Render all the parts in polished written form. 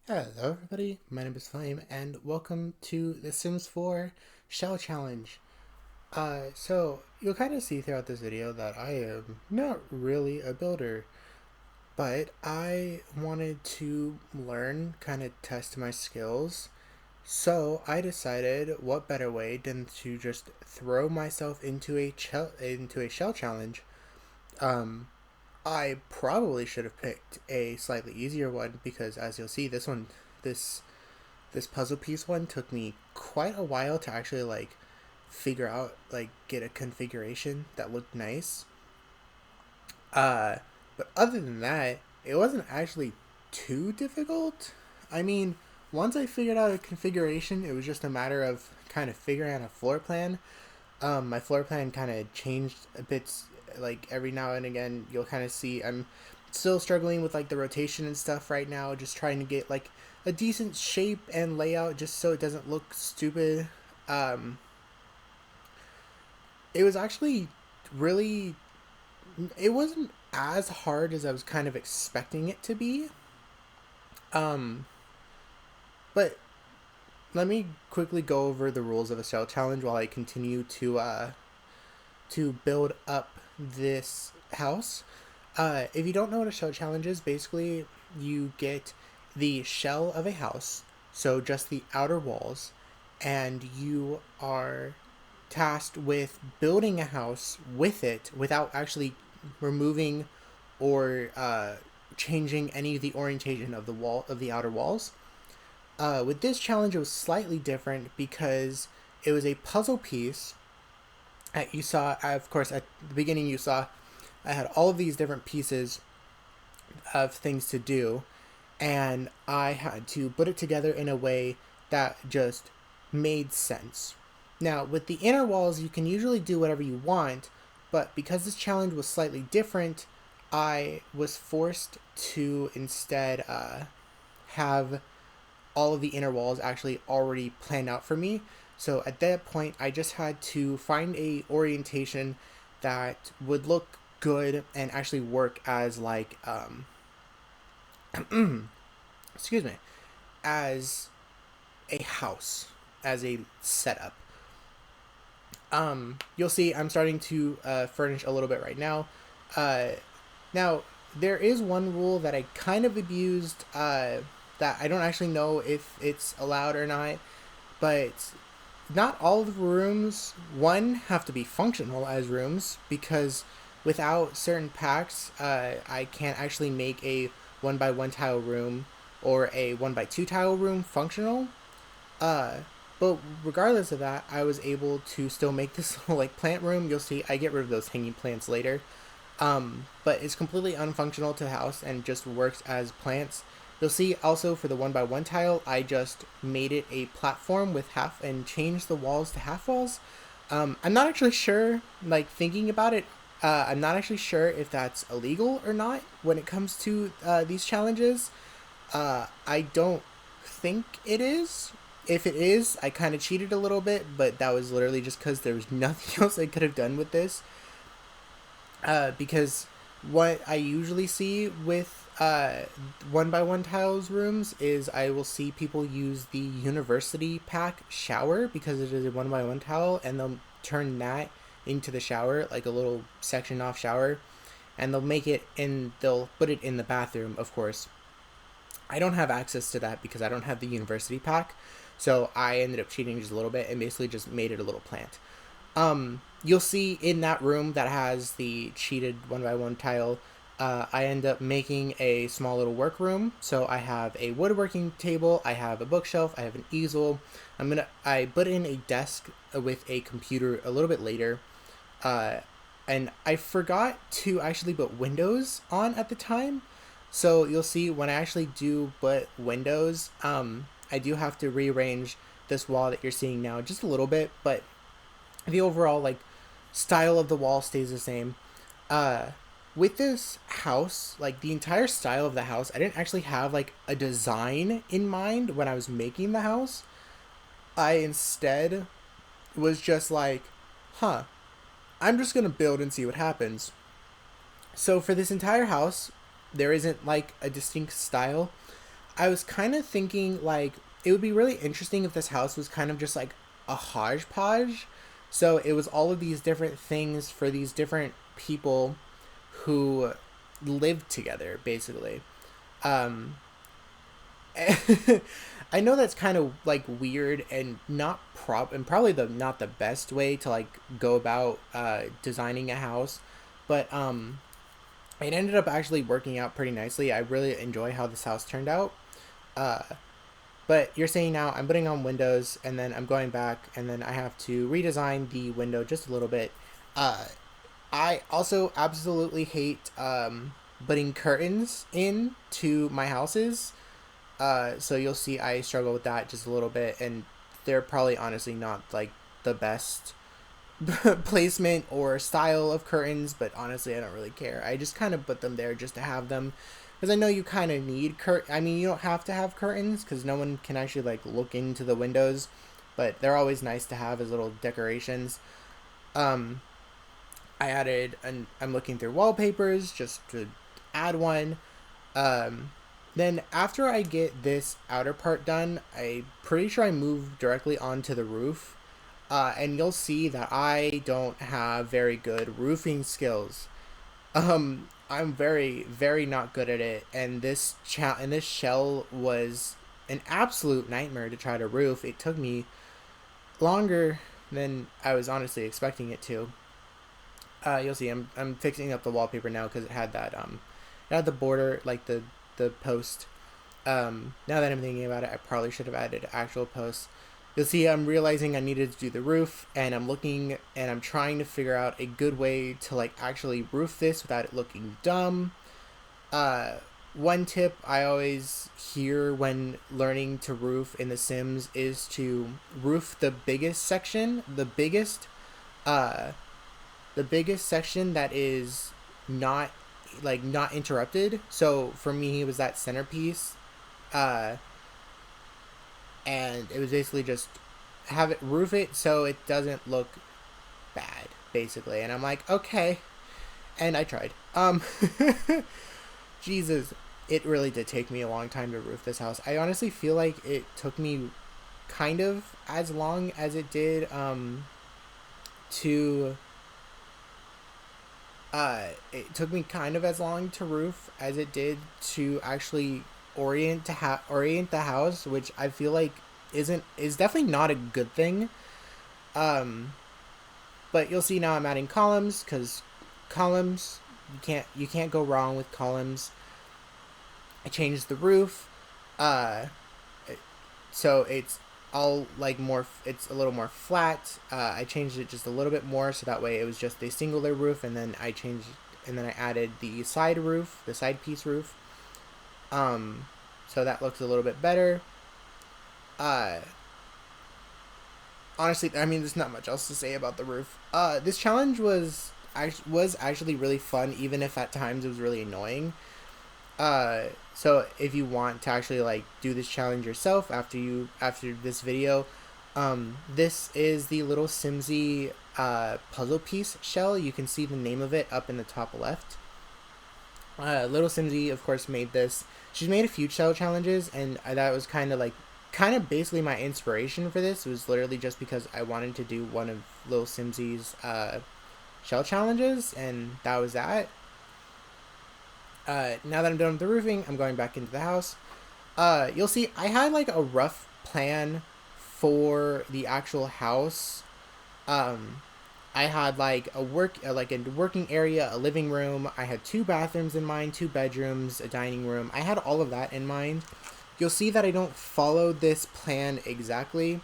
Hello everybody, my name is Flame and welcome to the Sims 4 Shell Challenge. So you'll kind of see throughout this video that I am not really a builder, but I wanted to learn, kind of test my skills. So I decided what better way than to just throw myself into a shell challenge. Um, I probably should have picked a slightly easier one because as you'll see this this puzzle piece one took me quite a while to actually figure out, get a configuration that looked nice. Uh but other than that, it wasn't actually too difficult. I mean, once I figured out a configuration, it was just a matter of kind of figuring out a floor plan. My floor plan kind of changed a bit, like every now and again. You'll kind of see I'm still struggling with like the rotation and stuff right now, just trying to get like a decent shape and layout just so it doesn't look stupid. Um, it was actually really, it wasn't as hard as I was kind of expecting it to be. Um, but let me quickly go over the rules of a cell challenge while I continue to build up this house. If you don't know what a shell challenge is, basically you get the shell of a house, so just the outer walls, and you are tasked with building a house with it without actually removing or changing any of the orientation of the outer walls. With this challenge, it was slightly different because it was a puzzle piece. You saw, of course, at the beginning, you saw I had all of these different pieces of things to do, and I had to put it together in a way that just made sense. Now, with the inner walls, you can usually do whatever you want, but because this challenge was slightly different, I was forced to instead have all of the inner walls actually already planned out for me. So at that point, I just had to find a orientation that would look good and actually work as excuse me, as a house, as a setup. You'll see I'm starting to furnish a little bit right now. Uh, Now, there is one rule that I kind of abused, that I don't actually know if it's allowed or not, but not all of the rooms, one, have to be functional as rooms, because without certain packs, I can't actually make a 1 by 1 tile room or a 1 by 2 tile room functional. Uh, but regardless of that, I was able to still make this little like plant room. You'll see I get rid of those hanging plants later. But it's completely unfunctional to the house and just works as plants. You'll see also for the 1 by 1 tile, I just made it a platform with half and changed the walls to half walls. I'm not actually sure, like thinking about it, I'm not actually sure if that's illegal or not when it comes to these challenges. I don't think it is. If it is, I kind of cheated a little bit, but that was literally just because there was nothing else I could have done with this. Because what I usually see with 1 by 1 tiles rooms is I will see people use the university pack shower because it is a 1 by 1 tile, and they'll turn that into the shower, like a little section off shower, and they'll put it in the bathroom, of course. I don't have access to that because I don't have the university pack, so I ended up cheating just a little bit and basically just made it a little plant. You'll see in that room that has the cheated 1 by 1 tile, I end up making a small little workroom. So I have a woodworking table, I have a bookshelf, I have an easel. I put in a desk with a computer a little bit later, uh, and I forgot to actually put windows on at the time. So you'll see when I actually do put windows, I do have to rearrange this wall that you're seeing now just a little bit, but the overall like style of the wall stays the same. Uh, with this house, like the entire style of the house, I didn't actually have like a design in mind when I was making the house. I instead was just like, huh, I'm just gonna build and see what happens. So for this entire house, there isn't like a distinct style. I was kind of thinking like it would be really interesting if this house was kind of just like a hodgepodge. So it was all of these different things for these different people who lived together, basically. Um, I know that's kind of like weird and not and probably the not the best way to like go about designing a house, but it ended up actually working out pretty nicely. I really enjoy how this house turned out. Uh, but you're saying now I'm putting on windows and then I'm going back and then I have to redesign the window just a little bit. Uh, I also absolutely hate putting curtains in to my houses. So you'll see I struggle with that just a little bit, and they're probably honestly not like the best placement or style of curtains, but honestly I don't really care. I just kind of put them there just to have them because I know you kind of need I mean, you don't have to have curtains because no one can actually like look into the windows, but they're always nice to have as little decorations. Um, I added, and I'm looking through wallpapers just to add one. Um, then after I get this outer part done, I'm pretty sure I move directly onto the roof. And you'll see that I don't have very good roofing skills. I'm very, very not good at it, and and this shell was an absolute nightmare to try to roof. It took me longer than I was honestly expecting it to. You'll see I'm fixing up the wallpaper now because it had that it had the border like the post. Now that I'm thinking about it, I probably should have added actual posts. You'll see I'm realizing I needed to do the roof, and I'm looking and I'm trying to figure out a good way to like actually roof this without it looking dumb. Uh, One tip I always hear when learning to roof in The Sims is to roof uh, the biggest section that is not not interrupted. So for me, it was that centerpiece, uh, and it was basically just have it roof it so it doesn't look bad, basically. And I'm like, okay, and I tried. Jesus, it really did take me a long time to roof this house. I honestly feel like it took me kind of as long as it did to it took me kind of as long to roof as it did to actually orient the house, which I feel like is definitely not a good thing. Um, but you'll see now I'm adding columns because columns you can't go wrong with columns. I changed the roof, uh, so it's all like more. It's a little more flat. I changed it just a little bit more so that way it was just a singular roof, and then I added the side roof, the side piece roof. Um, so that looks a little bit better. Uh, Honestly, I mean, there's not much else to say about the roof. This challenge was actually really fun, even if at times it was really annoying. So if you want to actually like do this challenge yourself after this video, this is the little Simsy puzzle piece shell. You can see the name of it up in the top left. Little Simsy, of course, made this. She's made a few shell challenges, and that was kind of basically my inspiration for this. It was literally just because I wanted to do one of Little Simsy's shell challenges, and that was that. Now that I'm done with the roofing, I'm going back into the house. You'll see I had like a rough plan for the actual house. Um, I had like a working area, a living room. I had two bathrooms in mind, two bedrooms, a dining room. I had all of that in mind. You'll see that I don't follow this plan exactly,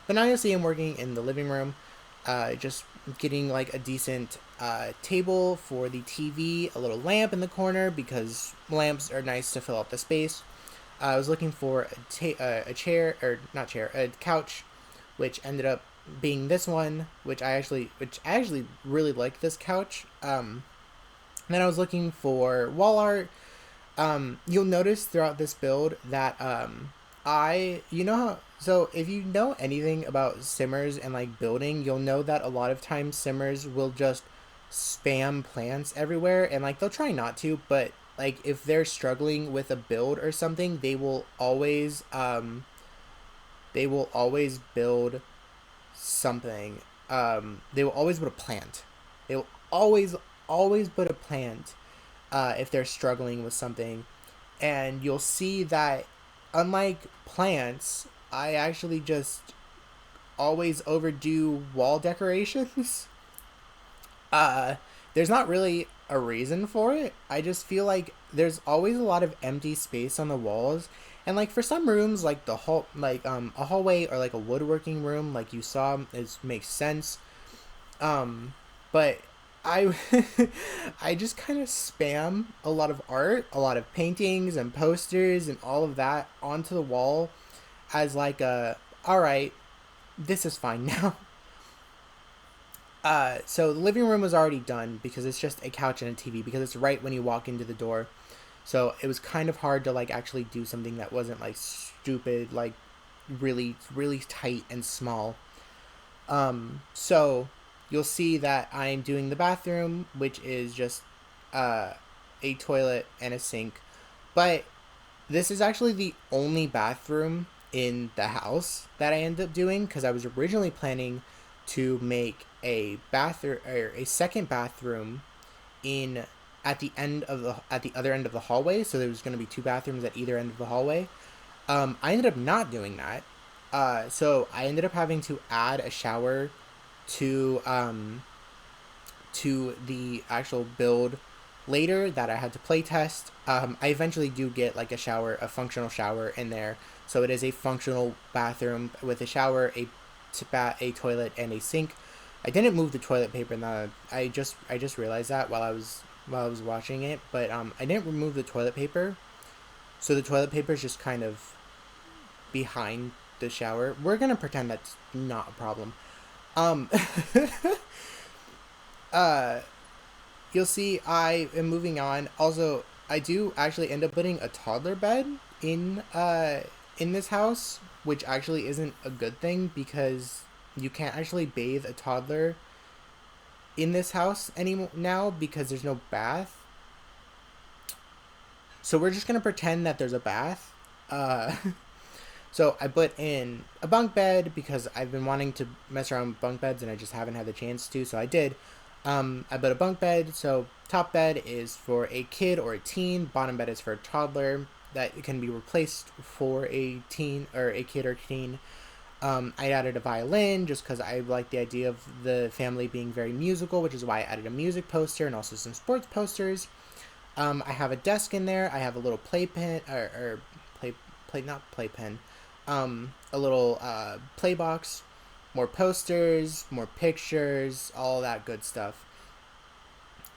but now you'll see I'm working in the living room, just getting like a decent table for the TV, a little lamp in the corner because lamps are nice to fill out the space. I was looking for a chair, or not chair, a couch, which ended up being this one, which I actually really liked this couch. Then I was looking for wall art. You'll notice throughout this build that you know how, so if you know anything about simmers and like building, you'll know that a lot of times simmers will just spam plants everywhere, and like they'll try not to, but like if they're struggling with a build or something, they will always build something. They will always put a plant. They will always put a plant if they're struggling with something. And you'll see that unlike plants, I actually just always overdo wall decorations. uh there's not really a reason for it. I just feel like there's always a lot of empty space on the walls. And like for some rooms like the hall like a hallway or like a woodworking room like you saw is makes sense. But I I just kind of spam a lot of art, a lot of paintings and posters and all of that onto the wall as like a all right, this is fine now. So the living room was already done because it's just a couch and a TV because it's right when you walk into the door. So it was kind of hard to like actually do something that wasn't like stupid, like really tight and small. So you'll see that I'm doing the bathroom, which is just uh, a toilet and a sink. But this is actually the only bathroom in the house that I ended up doing because I was originally planning to make a bathroom or a second bathroom in at the other end of the hallway. So there was going to be two bathrooms at either end of the hallway. I ended up not doing that. So I ended up having to add a shower to the actual build later that I had to play test. I eventually do get like a functional shower in there. So it is a functional bathroom with a shower, a toilet, and a sink. I didn't move the toilet paper. Now I just realized that while I was watching it, but I didn't remove the toilet paper. So the toilet paper is just kind of behind the shower. We're gonna pretend that's not a problem. Um, uh, you'll see I am moving on. Also, I do actually end up putting a toddler bed in this house, which actually isn't a good thing because you can't actually bathe a toddler in this house anymore now because there's no bath. So we're just gonna pretend that there's a bath. Uh, so I put in a bunk bed because I've been wanting to mess around with bunk beds and I just haven't had the chance to. So I did. I put a bunk bed. So top bed is for a kid or a teen. Bottom bed is for a toddler that can be replaced for a teen or a kid or teen. I added a violin just because I like the idea of the family being very musical, which is why I added a music poster and also some sports posters. I have a desk in there. I have a little playpen or not playpen, a little play box, more posters, more pictures, all that good stuff.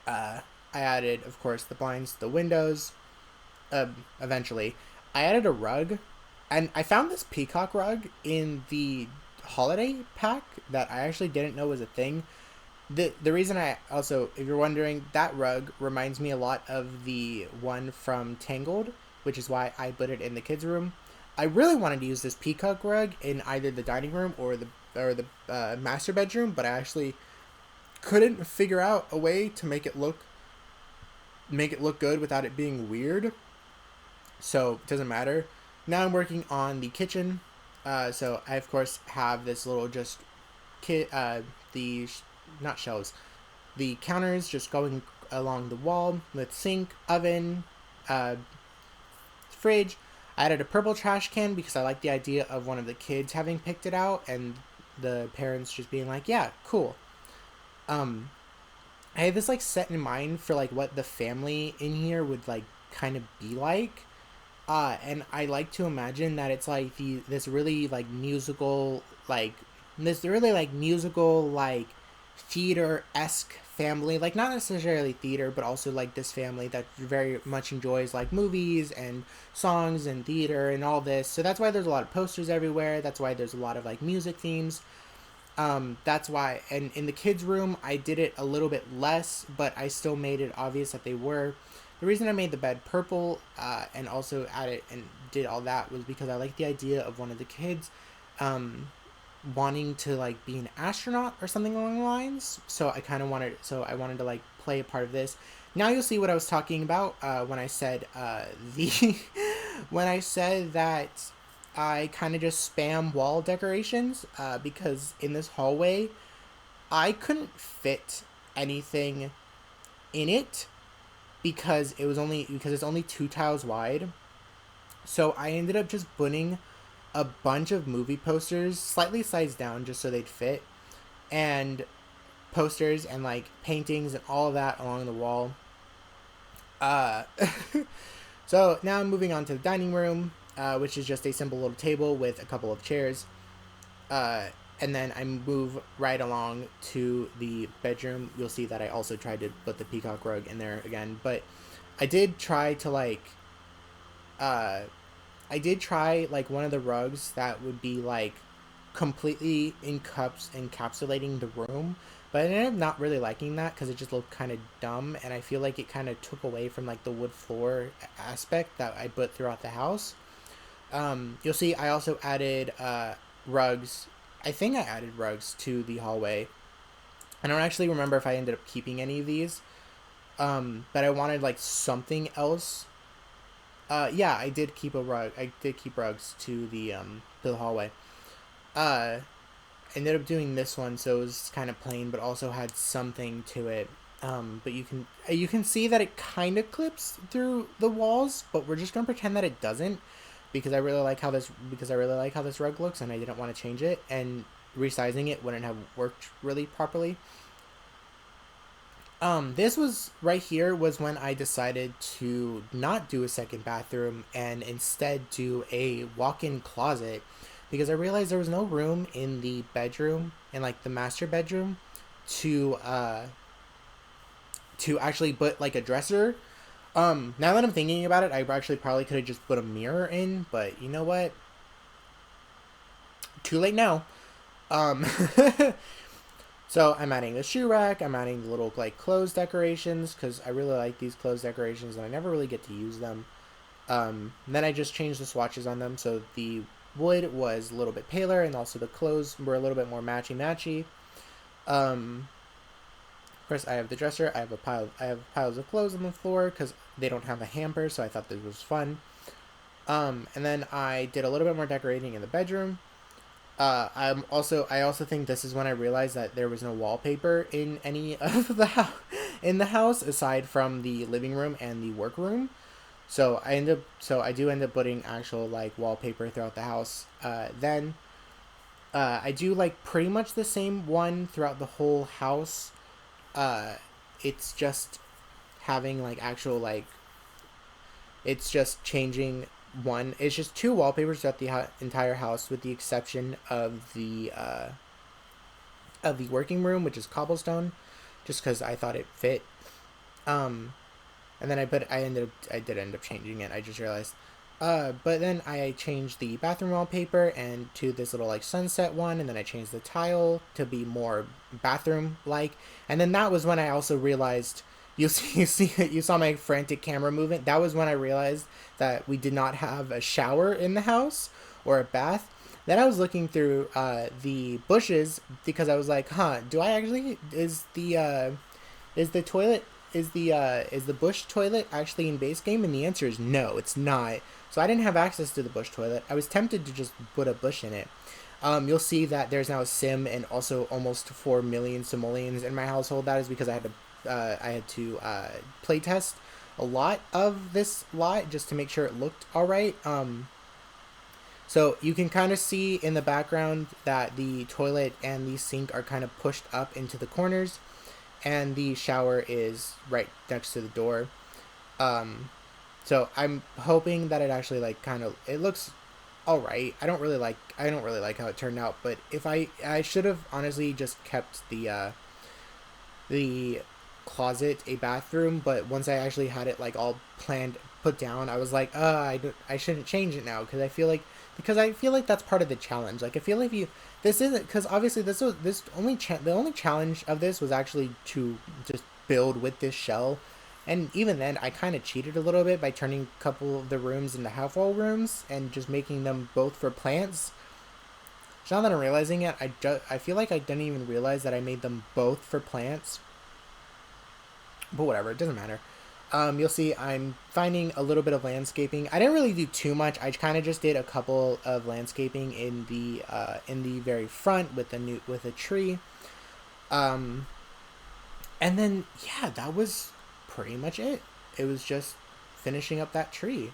I added, of course, the blinds, the windows. Eventually, I added a rug, and I found this peacock rug in the holiday pack that I actually didn't know was a thing. The reason I also, if you're wondering, that rug reminds me a lot of the one from Tangled, which is why I put it in the kids' room. I really wanted to use this peacock rug in either the dining room or the master bedroom, but I actually couldn't figure out a way to make it look good without it being weird. So it doesn't matter. Now I'm working on the kitchen. So I of course have this little just the not shelves, the counters just going along the wall with sink, oven, uh, fridge. I added a purple trash can because I like the idea of one of the kids having picked it out and the parents just being like, "Yeah, cool." Um, I had this like set in mind for like what the family in here would like kind of be like. And I like to imagine that it's like this really like musical like this really like musical like theater esque family, like not necessarily theater, but also like this family that very much enjoys like movies and songs and theater and all this. So that's why there's a lot of posters everywhere. That's why there's a lot of like music themes. That's why, and in the kids' room, I did it a little bit less, but I still made it obvious that they were. The reason I made the bed purple and also added and did all that was because I like the idea of one of the kids. wanting to like be an astronaut or something along the lines. So I wanted to like play a part of this. Now you'll see what I was talking about when I said the when I said that I kind of just spam wall decorations because in this hallway I couldn't fit anything in it because it's only 2 tiles wide. So I ended up just putting a bunch of movie posters slightly sized down just so they'd fit, and posters and like paintings and all of that along the wall. Uh, so now I'm moving on to the dining room, which is just a simple little table with a couple of chairs. Uh, and then I move right along to the bedroom. You'll see that I also tried to put the peacock rug in there again, but I did try to uh, I did try like one of the rugs that would be like completely in cups encapsulating the room, but I ended up not really liking that because it just looked kind of dumb, and I feel like it kind of took away from like the wood floor aspect that I put throughout the house. You'll see I also added rugs. I think I added rugs to the hallway. I don't actually remember if I ended up keeping any of these, but I wanted like something else. Yeah, I did keep a rug. I did keep rugs to the hallway. Uh, Ended up doing this one, so it was kind of plain, but also had something to it. But you can see that it kind of clips through the walls, but we're just gonna pretend that it doesn't, because I really like how this rug looks, and I didn't want to change it, and resizing it wouldn't have worked really properly. This was right here was when I decided to not do a second bathroom and instead do a walk-in closet because I realized there was no room in the bedroom, in like the master bedroom, to actually put like a dresser. Now that I'm thinking about it, I actually probably could have just put a mirror in, but you know what? Too late now. Um, So I'm adding the shoe rack. I'm adding the little like clothes decorations because I really like these clothes decorations and I never really get to use them. Then I just changed the swatches on them so the wood was a little bit paler and also the clothes were a little bit more matchy matchy. Of course, I have the dresser. I have piles of clothes on the floor because they don't have a hamper, so I thought this was fun. And then I did a little bit more decorating in the bedroom. I also think this is when I realized that there was no wallpaper in any of in the house aside from the living room and the workroom. So I do end up putting actual like wallpaper throughout the house. Then I do like pretty much the same one throughout the whole house. Uh, it's just having like actual like it's just changing one. It's just two wallpapers throughout the entire house, with the exception of the working room, which is cobblestone, just because I thought it fit. Um, and then I did end up changing it. I just realized. But then I changed the bathroom wallpaper and to this little like sunset one, and then I changed the tile to be more bathroom like, and then that was when I also realized you saw my frantic camera movement. That was when I realized that we did not have a shower in the house or a bath. Then I was looking through the bushes because I was like, huh, do I actually is the toilet is the bush toilet actually in base game? And the answer is no, it's not. So I didn't have access to the bush toilet. I was tempted to just put a bush in it. You'll see that there's now a sim and also almost 4 million simoleons in my household. That is because I had to play test a lot of this lot just to make sure it looked all right. So you can kind of see in the background that the toilet and the sink are kind of pushed up into the corners, and the shower is right next to the door. Um, so I'm hoping that it actually like kind of it looks all right. I don't really like how it turned out, but if I should have honestly just kept the closet a bathroom, but once I actually had it like all planned put down, I was like, I shouldn't change it now because I feel like that's part of the challenge. Like I feel like if you this isn't because obviously the only challenge of this was actually to just build with this shell, and even then I kind of cheated a little bit by turning a couple of the rooms into half wall rooms and just making them both for plants. So now that I'm realizing it, I feel like I didn't even realize that I made them both for plants. But whatever, it doesn't matter. You'll see I'm finding a little bit of landscaping. I didn't really do too much. I kind of just did a couple of landscaping in the very front with a tree. Um, and then yeah, that was pretty much it. It was just finishing up that tree.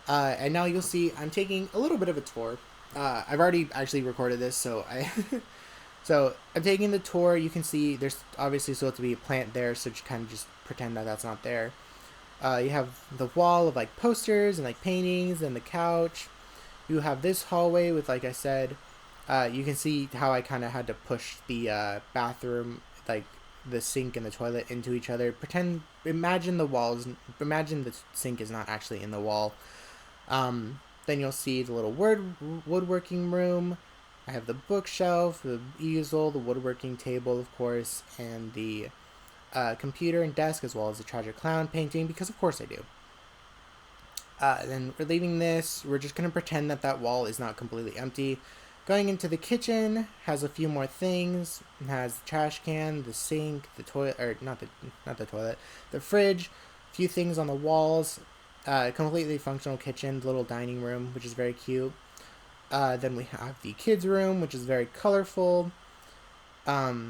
And now you'll see I'm taking a little bit of a tour. I've already actually recorded this, so so I'm taking the tour. You can see there's obviously supposed to be a plant there, so just kind of just pretend that that's not there. You have the wall of like posters and like paintings and the couch. You have this hallway with, like I said, you can see how I kind of had to push the bathroom, like the sink and the toilet into each other. Imagine the sink is not actually in the wall. Then you'll see the little woodworking room. I have the bookshelf, the easel, the woodworking table, of course, and the computer and desk, as well as the Tragic Clown painting, because of course I do. Then we're leaving this. We're just going to pretend that that wall is not completely empty. Going into the kitchen has a few more things. It has the trash can, the sink, the toilet, or not the toilet, the fridge, a few things on the walls. Completely functional kitchen, little dining room, which is very cute. Then we have the kids' room, which is very colorful. Yeah,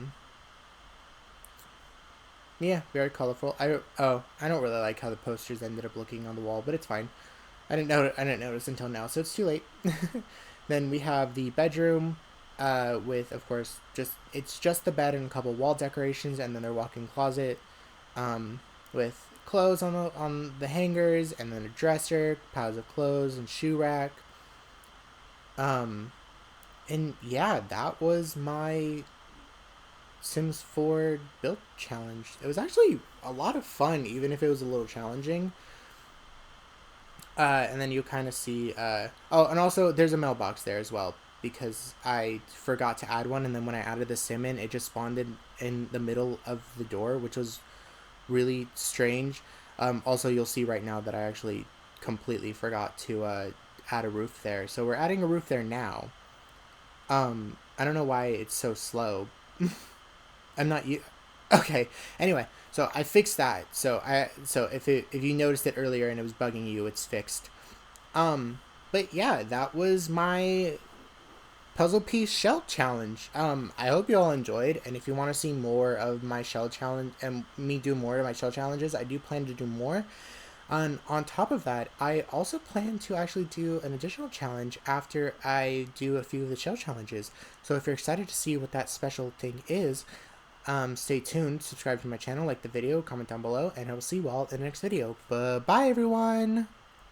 very colorful. I don't really like how the posters ended up looking on the wall, but it's fine. I didn't notice until now, so it's too late. Then we have the bedroom, with, of course, it's just the bed and a couple wall decorations, and then their walk-in closet, with clothes on the hangers, and then a dresser, piles of clothes, and shoe rack. And yeah, that was my Sims 4 build challenge. It was actually a lot of fun, even if it was a little challenging. And then you kind of see. Oh, and also there's a mailbox there as well, because I forgot to add one, and then when I added the sim in, it just spawned in the middle of the door, which was really strange. Also, you'll see right now that I actually completely forgot to add a roof there. So we're adding a roof there now. I don't know why it's so slow. I'm not you. Okay. Anyway, so I fixed that. So if you noticed it earlier and it was bugging you, it's fixed. But yeah, that was my puzzle piece shell challenge. I hope you all enjoyed, and if you want to see more of my shell challenge and me do more of my shell challenges, I do plan to do more. On top of that, I also plan to actually do an additional challenge after I do a few of the shell challenges. So if you're excited to see what that special thing is, stay tuned, subscribe to my channel, like the video, comment down below, and I will see you all in the next video. Bye, everyone!